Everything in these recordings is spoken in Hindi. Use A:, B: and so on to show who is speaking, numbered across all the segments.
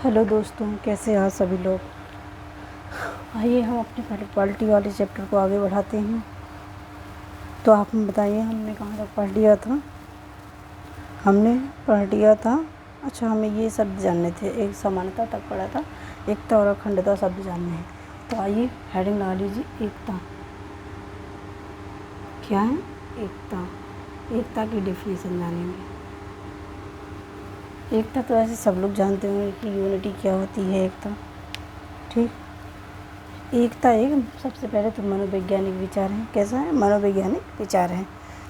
A: हेलो दोस्तों, कैसे हैं आप सभी लोग। आइए हम अपने पहले पॉलिटी वाले चैप्टर को आगे बढ़ाते हैं। तो आप बताइए हमने कहाँ तक पढ़ लिया था। हमने पढ़ लिया था अच्छा, हमें ये शब्द जानने थे। एक समानता तक पढ़ा था, एकता और अखंडता शब्द जानने हैं। तो आइए हेडिंग लगा लीजिए, एकता। क्या है एकता? एकता की डेफिनेशन जानेंगे। एकता तो ऐसे सब लोग जानते होंगे कि यूनिटी क्या होती है। एकता ठीक। एकता एक सबसे पहले तो मनोवैज्ञानिक विचार है। कैसा है? मनोवैज्ञानिक विचार है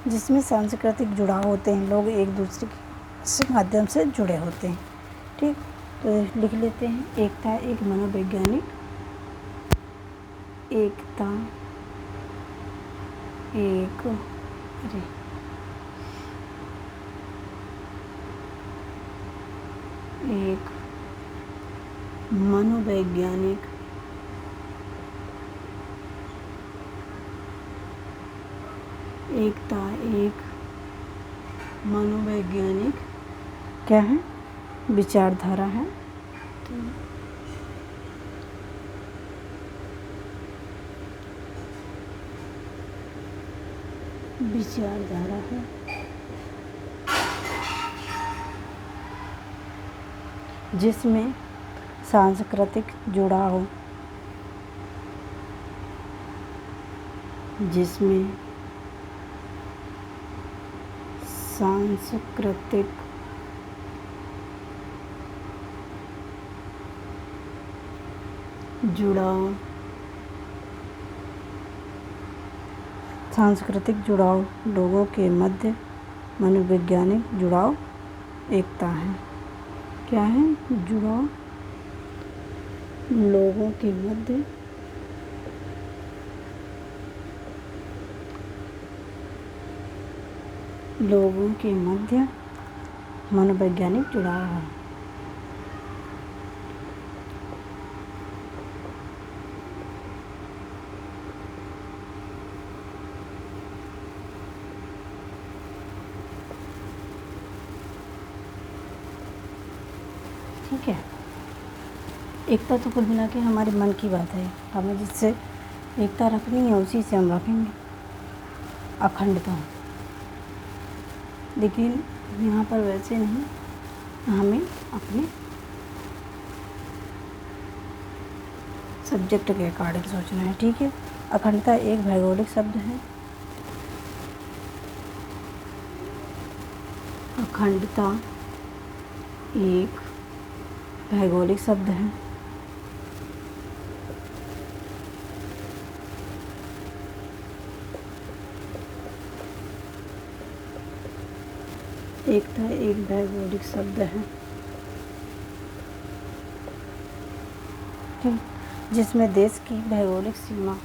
A: जिसमें सांस्कृतिक जुड़ाव होते हैं। लोग एक दूसरे के माध्यम से जुड़े होते हैं। ठीक, तो लिख लेते हैं। एकता एक मनोवैज्ञानिक, एकता एक एक मनोवैज्ञानिक एकता एक मनोवैज्ञानिक क्या है? विचारधारा है। विचारधारा है जिसमें सांस्कृतिक जुड़ाव, जिसमें सांस्कृतिक जुड़ाव, सांस्कृतिक जुड़ाव लोगों के मध्य मनोवैज्ञानिक जुड़ाव एकता है। क्या है? जुड़ाव लोगों के मध्य मनोवैज्ञानिक जुड़ाव है। ठीक है। एकता तो कुल मिला के हमारे मन की बात है। हमें जिससे एकता रखनी है उसी से हम रखेंगे। अखंडता, लेकिन यहाँ पर वैसे नहीं, हमें अपने सब्जेक्ट के अकॉर्डिंग सोचना है। ठीक है। अखंडता एक भौगोलिक शब्द है। अखंडता एक भौगोलिक शब्द है एकता एक भौगोलिक शब्द है ठीक, जिसमें देश की भौगोलिक सीमा,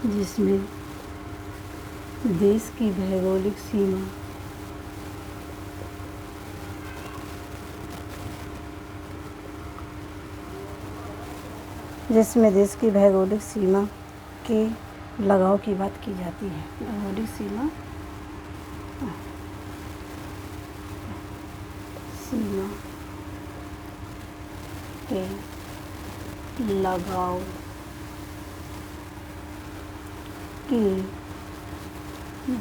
A: जिसमें देश की भौगोलिक सीमा जिसमें देश की भौगोलिक सीमा के लगाव की बात की जाती है। भौगोलिक सीमा के लगाव की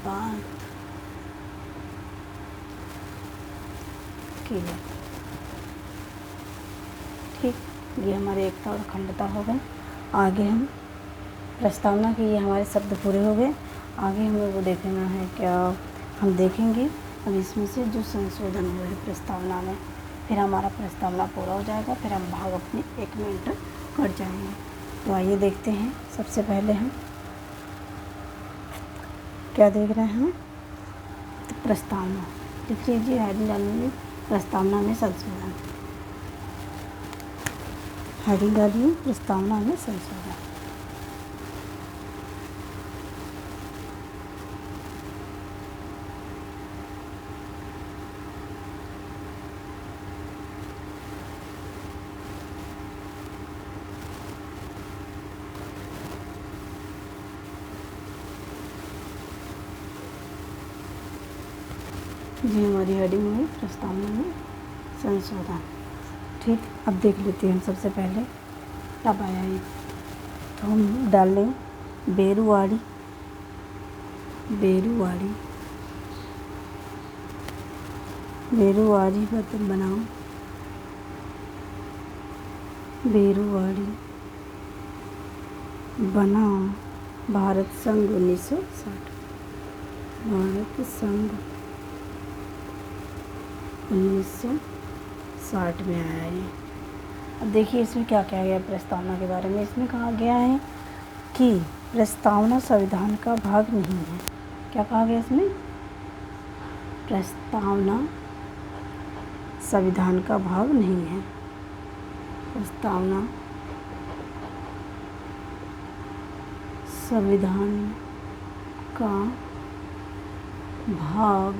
A: बात की जाती। ठीक, ये हमारे एकता और अखंडता हो गए। आगे हम प्रस्तावना की, ये हमारे शब्द पूरे हो गए। आगे हमें वो देखना है, क्या हम देखेंगे अब इसमें से जो संशोधन हुए हैं प्रस्तावना में, फिर हमारा प्रस्तावना पूरा हो जाएगा। फिर हम भाग अपने 1 में एंटर कर जाएंगे। तो आइए देखते हैं। सबसे पहले हम क्या देख रहे हैं? तो प्रस्तावना लिख लीजिए, हेडिंग डालिए, प्रस्तावना में संशोधन। हेडिंग डालिए, प्रस्तावना में संशोधन। ये हमारी हेडिंग हुई प्रस्तावना में संशोधन। ठीक, अब देख लेते हैं हम सबसे पहले कब आया ये। तो हम डाल लें बेरुवाड़ी, बेरुवाड़ी, बेरुवाड़ी बनाम, बेरुवाड़ी बनाम भारत संघ 1960, भारत संघ 1960 में आया ये। अब देखिए इसमें क्या कहा गया प्रस्तावना के बारे में। इसमें कहा गया है कि प्रस्तावना संविधान का भाग नहीं है। क्या कहा गया इसमें? प्रस्तावना संविधान का भाग नहीं है। प्रस्तावना संविधान का भाग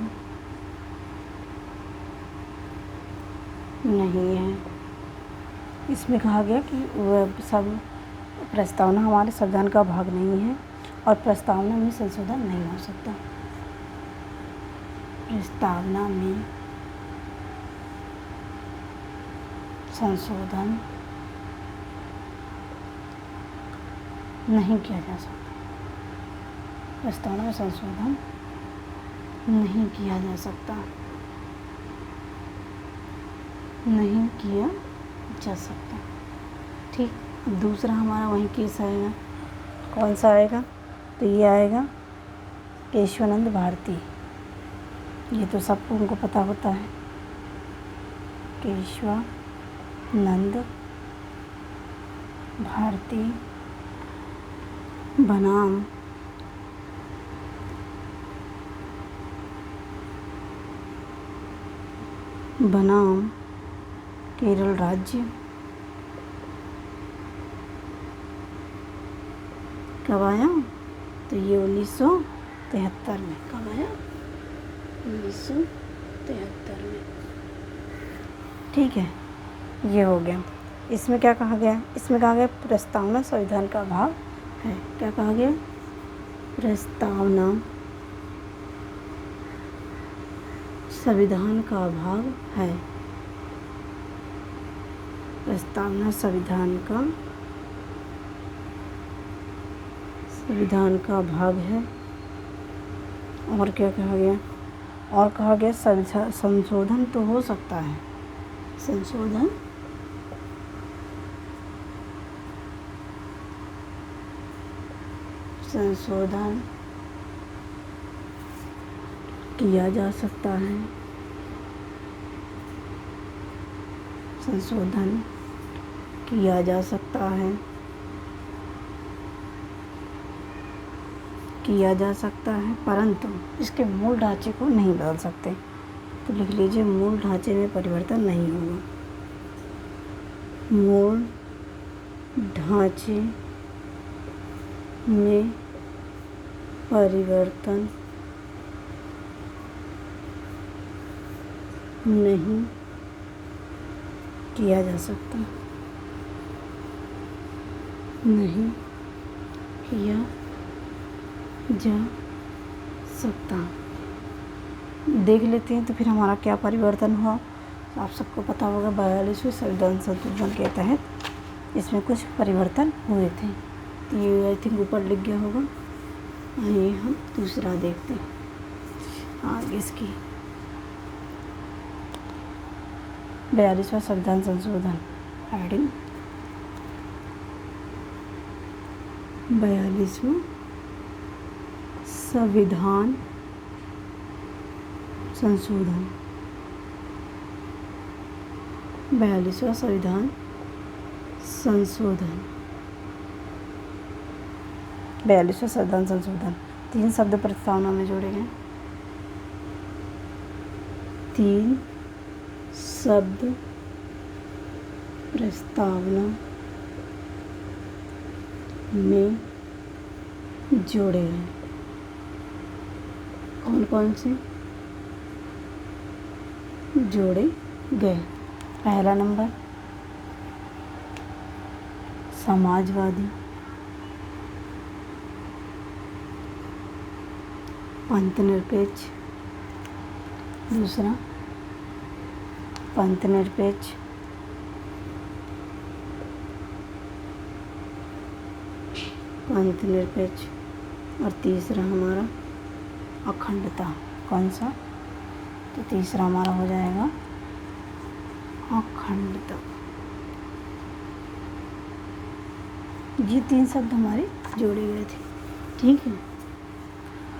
A: नहीं है। इसमें कहा गया कि वह सब प्रस्तावना हमारे संविधान का भाग नहीं है और प्रस्तावना में संशोधन नहीं हो सकता। प्रस्तावना में संशोधन नहीं किया जा सकता। प्रस्तावना में संशोधन नहीं किया जा सकता, नहीं किया जा सकता। ठीक, दूसरा हमारा वही केस आएगा। कौन सा आएगा? तो ये आएगा केशवानंद भारती। ये तो सबको उनको पता होता है। केशवानंद भारती बनाम केरल राज्य। कब आया? तो ये 1973 में। कब आया? 1973 में। ठीक है, ये हो गया। इसमें क्या कहा गया? इसमें कहा गया प्रस्तावना संविधान का भाग है। क्या कहा गया? प्रस्तावना संविधान का भाग है। प्रस्तावना संविधान का भाग है। और क्या कहा गया? और कहा गया संशोधन तो हो सकता है। संशोधन किया जा सकता है। संशोधन किया जा सकता है, परंतु इसके मूल ढांचे को नहीं बदल सकते। तो लिख लीजिए मूल ढांचे में परिवर्तन नहीं होगा। मूल ढांचे में परिवर्तन नहीं किया जा सकता, नहीं किया जा सकता। देख लेते हैं तो फिर हमारा क्या परिवर्तन हुआ। आप सबको पता होगा 42वें संविधान संशोधन के तहत इसमें कुछ परिवर्तन हुए थे। तो ये आई थिंक ऊपर लिख गया होगा। आइए हम दूसरा देखते हैं। आगे इसकी 42वां संविधान संशोधन हेडिंग 42वां संविधान संशोधन, 42वां संविधान संशोधन, 42वां संविधान संशोधन। 3 शब्द प्रस्तावना में जोड़े गए। 3 शब्द प्रस्तावना में जोड़े गए। कौन कौन से जोड़े गए? पहला नंबर समाजवादी, पंथनिरपेक्ष, दूसरा पंथनिरपेक्ष, और तीसरा हमारा अखंडता। कौन सा? तो तीसरा हमारा हो जाएगा अखंडता। ये 3 शब्द हमारे जोड़े गए थे। ठीक है,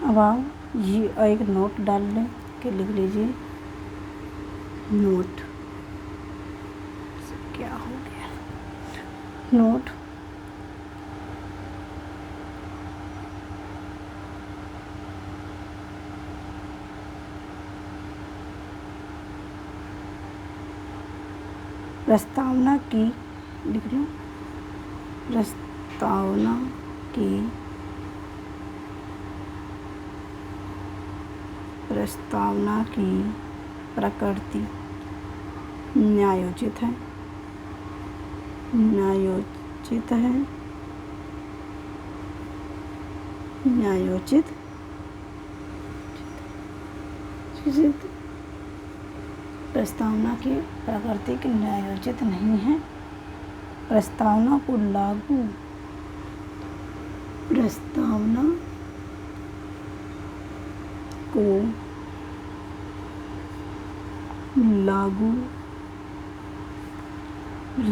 A: अब आप ये एक नोट डाल लें कि लिख लीजिए नोट। क्या हो गया? नोट प्रस्तावना की, लिख लो, प्रस्तावना की प्रकृति न्यायोचित है, प्रस्तावना की प्रकृति की न्यायोचित नहीं है। प्रस्तावना को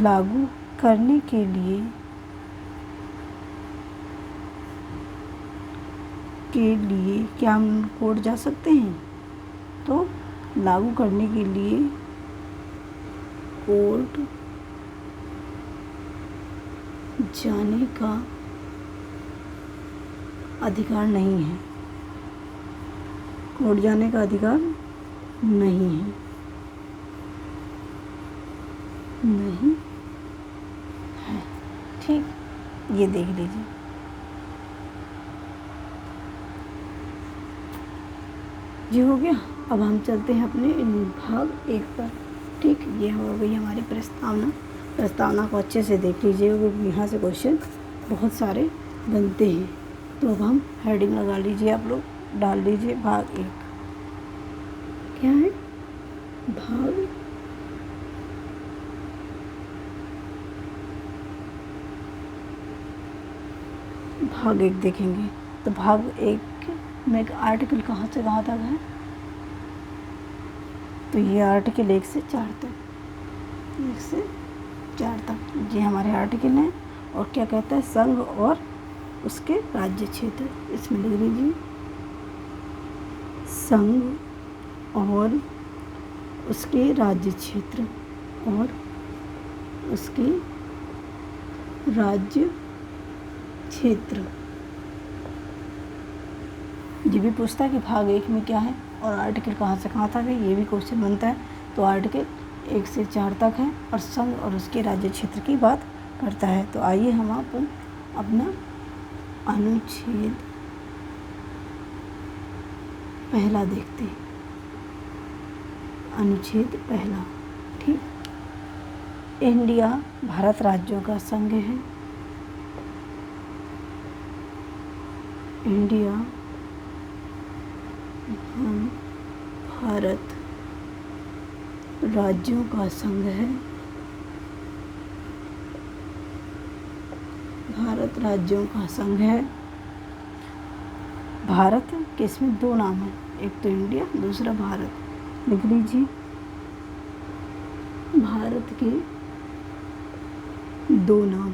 A: लागू करने के लिए क्या हम कोर्ट जा सकते हैं? तो लागू करने के लिए कोर्ट जाने का अधिकार नहीं है। कोर्ट जाने का अधिकार नहीं है। ठीक, ये देख लीजिए। ये हो गया। अब हम चलते हैं अपने भाग 1 पर। ठीक, ये हो गई हमारी प्रस्तावना को अच्छे से देख लीजिए, क्योंकि यहाँ से क्वेश्चन बहुत सारे बनते हैं। तो अब हम हेडिंग लगा लीजिए, आप लोग डाल लीजिए भाग 1। क्या है? भाग 1 देखेंगे। तो भाग 1 में एक आर्टिकल कहाँ से कहाँ तक है? तो ये आर्टिकल 1 से 4 तक ये हमारे आर्टिकल हैं। और क्या कहता है? संघ और उसके राज्य क्षेत्र। इसमें लिख लीजिए संघ और उसके राज्य क्षेत्र, और उसके राज्य क्षेत्र। ये भी पूछता है कि भाग 1 में क्या है और आर्टिकल कहाँ से कहाँ तक है, ये भी क्वेश्चन बनता है। तो आर्टिकल 1 से 4 तक है और संघ और उसके राज्य क्षेत्र की बात करता है। तो आइए हम अपना अनुच्छेद पहला देखते हैं। अनुच्छेद पहला। ठीक, इंडिया भारत राज्यों का संघ है। इंडिया भारत राज्यों का संघ है। भारत राज्यों का संघ है। भारत के इसमें 2 नाम हैं, एक तो इंडिया, दूसरा भारत। लिख लीजिए भारत के 2 नाम,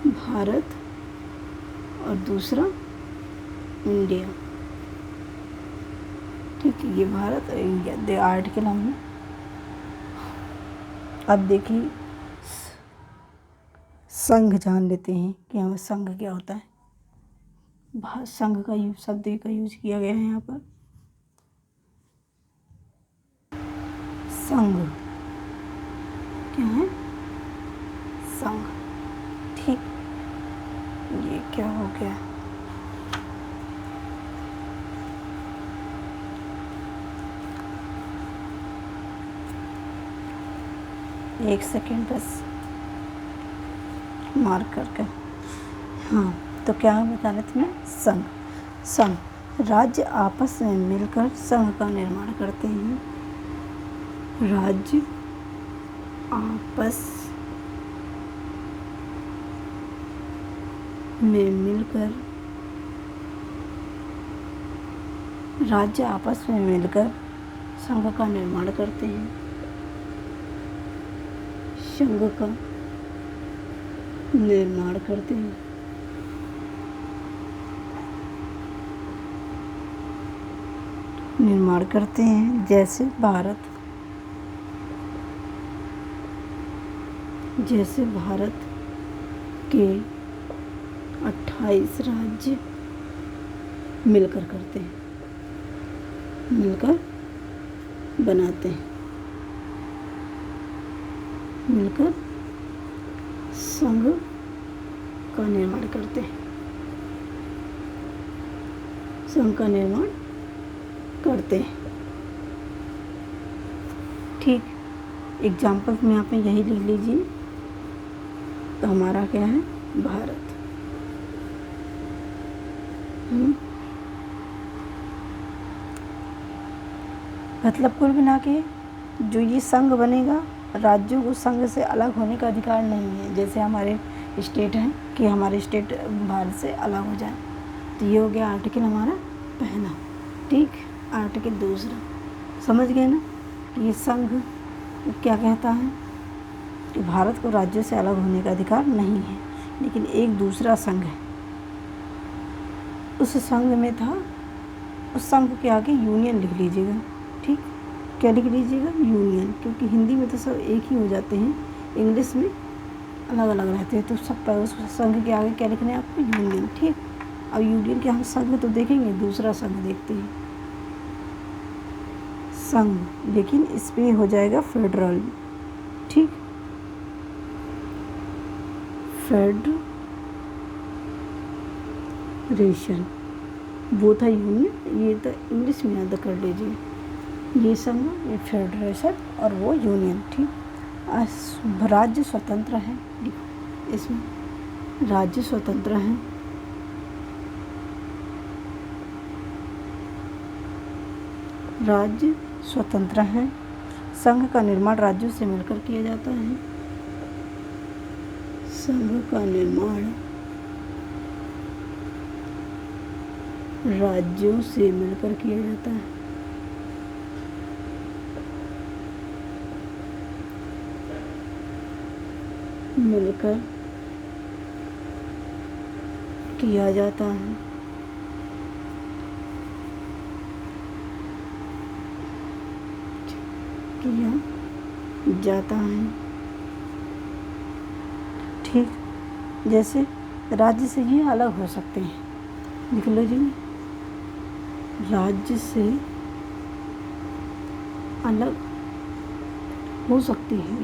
A: भारत और दूसरा इंडिया। ठीक है, ये भारत और इंडिया दे आर्टिकल हमने। अब देखिए संघ जान लेते हैं कि हमें संघ क्या होता है। संघ का शब्द का यूज किया गया है यहाँ पर। संघ क्या है? संघ। ठीक, ये क्या हो गया? एक सेकेंड बस मार्क करके। हाँ, तो क्या बता रहे थे मैं? संघ। राज्य आपस में मिलकर संघ का निर्माण करते हैं। राज्य आपस में मिलकर संघ का निर्माण करते हैं। संघ का निर्माण करते हैं। जैसे भारत के 28 राज्य मिलकर करते हैं, मिलकर बनाते हैं, मिलकर संघ का निर्माण करते हैं, संघ का निर्माण करते हैं। ठीक, एग्जाम्पल में आप यही लिख लीजिए। तो हमारा क्या है? भारत। मतलब कुल मिला के जो ये संघ बनेगा, राज्यों को संघ से अलग होने का अधिकार नहीं है। जैसे हमारे स्टेट हैं कि हमारे स्टेट भारत से अलग हो जाए। तो ये हो गया आर्टिकल हमारा पहला। ठीक, आर्टिकल दूसरा समझ गए ना कि ये संघ क्या कहता है कि भारत को राज्यों से अलग होने का अधिकार नहीं है। लेकिन एक दूसरा संघ है, उस संघ में था, उस संघ के आगे यूनियन लिख लीजिएगा। ठीक, क्या लिख लीजिएगा? यूनियन, क्योंकि हिंदी में तो सब एक ही हो जाते हैं, इंग्लिश में अलग अलग रहते हैं। तो सब उस संघ के आगे क्या लिखना है आपको? यूनियन। ठीक, अब यूनियन के हम संघ तो देखेंगे, दूसरा संघ देखते हैं। संघ, लेकिन इस पे हो जाएगा फेडरल। ठीक, फेडरेशन, वो था यूनियन, ये तो इंग्लिश में याद कर लीजिए। ये संघ, ये फेडरेशन और वो यूनियन। ठीक, राज्य स्वतंत्र है, इसमें राज्य स्वतंत्र हैं। राज्य स्वतंत्र हैं। संघ का निर्माण राज्यों से मिलकर किया जाता है। संघ का निर्माण राज्यों से मिलकर किया जाता है। मिलकर किया जाता है। किया जाता है। ठीक, जैसे राज्य से ये अलग हो सकते हैं, लिख लो जी। राज्य से अलग हो सकती है,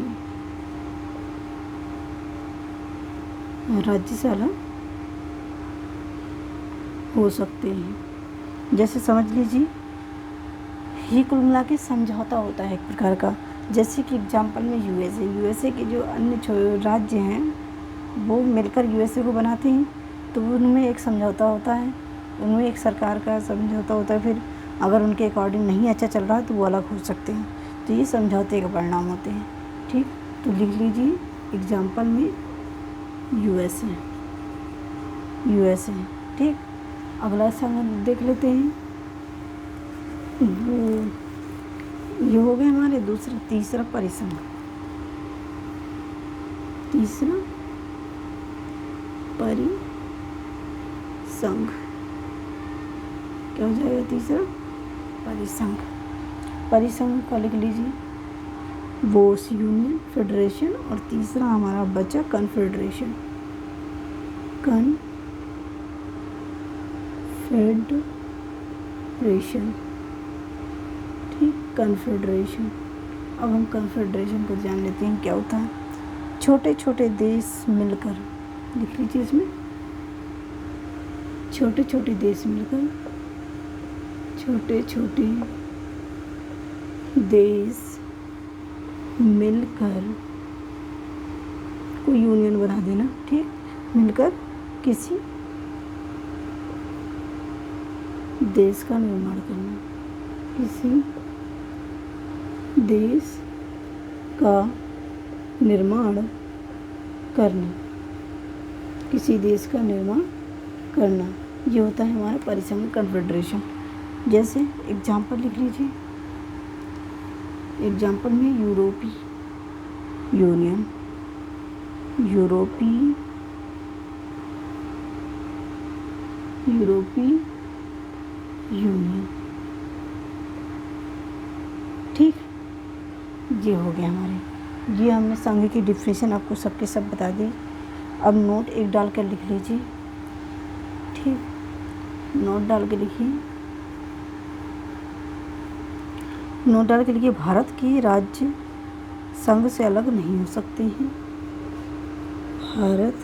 A: राज्य से अलग हो सकते हैं। जैसे समझ लीजिए, ये कुल मिला के समझौता होता है एक प्रकार का। जैसे कि एग्जाम्पल में यूएसए के जो अन्य राज्य हैं वो मिलकर यूएसए को बनाते हैं। तो उनमें एक समझौता होता है, उनमें एक सरकार का समझौता होता है। फिर अगर उनके अकॉर्डिंग नहीं अच्छा चल रहा है तो वो अलग हो सकते हैं। तो ये समझौते के परिणाम होते हैं। ठीक, तो लिख लीजिए एग्जाम्पल में यूएसए। ठीक, अगला संघ देख लेते हैं। ये हो गया हमारे तीसरा परिसंघ। तीसरा परिसंघ क्या हो जाएगा? तीसरा परिसंघ। परिसंघ का लिख लीजिए, बोस यूनियन, फेडरेशन, और तीसरा हमारा बचा कन्फेडरेशन। ठीक, कन्फेडरेशन। अब हम कन्फेडरेशन को जान लेते हैं क्या होता है। छोटे छोटे देश मिलकर, लिख लीजिए इसमें, छोटे छोटे देश मिलकर, छोटे छोटे देश मिलकर कोई यूनियन बना देना। ठीक, मिलकर किसी देश का निर्माण करना, किसी देश का निर्माण करना, किसी देश का निर्माण करना, ये होता है हमारा परिसंघ कन्फेडरेशन। जैसे एग्जाम्पल लिख लीजिए, एग्जाम्पल में यूरोपीय यूनियन, यूरोपीय यूनियन, ठीक, ये हो गया हमारे। ये हमने संघ की डिफिनेशन आपको सबके सब बता दी। अब नोट एक डाल कर लिख लीजिए, ठीक, नोट डाल के लिखिए, नोट डाल के लिखिए, भारत के राज्य संघ से अलग नहीं हो सकते हैं। भारत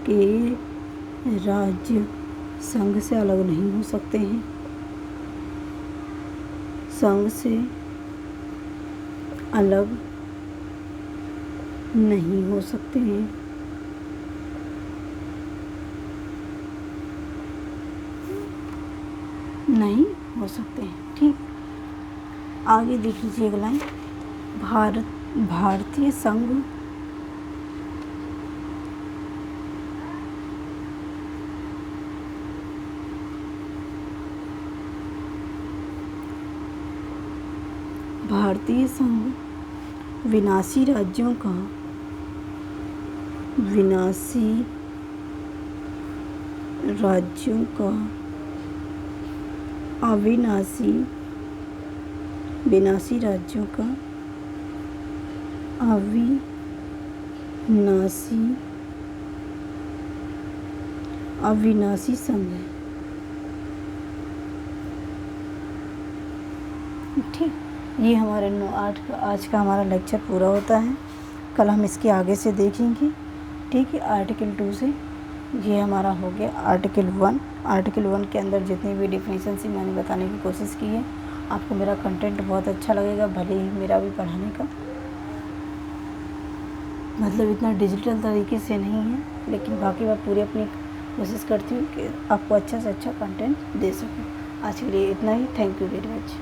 A: के राज्य संघ से अलग नहीं हो सकते हैं, संघ से अलग नहीं हो सकते हैं। नहीं हो सकते हैं, ठीक। आगे देख लीजिए अगला लाइन, भारतीय संघ विनाशी राज्यों का अविनाशी संघ है, ठीक। ये हमारे 9-8 का आज का हमारा लेक्चर पूरा होता है। कल हम इसके आगे से देखेंगे, ठीक है। आर्टिकल 2 से ये हमारा हो गया आर्टिकल 1। आर्टिकल 1 के अंदर जितनी भी डिफिनेशन थी मैंने बताने की कोशिश की है। आपको मेरा कंटेंट बहुत अच्छा लगेगा, भले ही मेरा भी पढ़ाने का मतलब इतना डिजिटल तरीके से नहीं है, लेकिन बाकी मैं पूरी अपनी कोशिश करती हूँ कि आपको अच्छा से अच्छा कंटेंट दे सकूँ। आज के लिए इतना ही। Thank you very much.